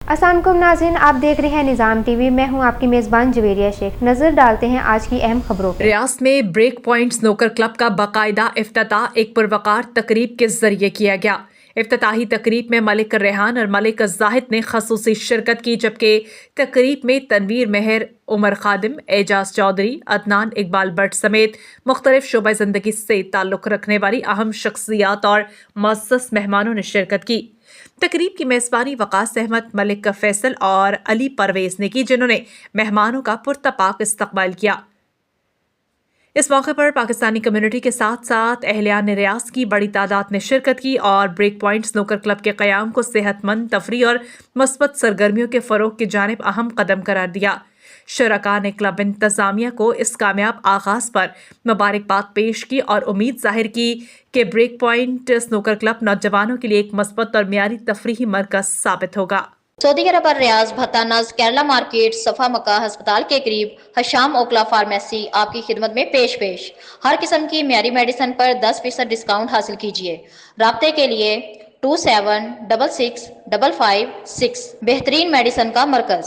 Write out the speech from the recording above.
अस्सलाम वालेकुम नाज़रीन, आप देख रहे हैं निज़ाम टीवी। मैं हूं आपकी मेज़बान जवेरिया शेख। नज़र डालते हैं आज की अहम खबरों पर। रियासत में ब्रेक पॉइंट स्नूकर क्लब का बाकायदा इफ्तिताह एक पुरवकार तकरीब के जरिए किया गया। इफ्तिताही तकरीब में मलिक रेहान और मलिक जाहिद ने खसूसी शिरकत की, जबकि तकरीब में तनवीर मेहर, उमर खादिम, एजाज चौधरी, अदनान इकबाल भट्ट समेत मुख्तलिफ शोबा जिंदगी से ताल्लुक़ रखने वाली अहम शख्सियात और मुअज़्ज़ज़ मेहमानों ने शिरकत की। तकरीब की मेज़बानी वकास अहमद, मलिक फैसल और अली परवेज ने की, जिन्होंने मेहमानों का पुरतपाक इस्तकबाल किया। इस मौके पर पाकिस्तानी कम्युनिटी के साथ साथ अहलियान रियासत की बड़ी तादाद ने शिरकत की और ब्रेक पॉइंट स्नूकर क्लब के क़याम को सेहतमंद तफरी और मस्बत सरगर्मियों के फ़रोग़ की जानिब अहम कदम करार दिया। शुरका ने क्लब इंतज़ामिया को इस कामयाब आगाज़ पर मुबारकबाद पेश की और उम्मीद जाहिर की कि ब्रेक पॉइंट स्नूकर क्लब नौजवानों के लिए एक मस्बत और मियारी तफरीही मरकज़ साबित होगा। सऊदी अरब और रियाज भत्ता नज़ केरला मार्केट सफ़ा मक्का अस्पताल के करीब हशाम ओकला फार्मेसी आपकी खिदमत में पेश हर किस्म की मियारी मेडिसिन पर 10% डिस्काउंट हासिल कीजिए। राब्ते के लिए 27665556 बेहतरीन मेडिसिन का मरकज़।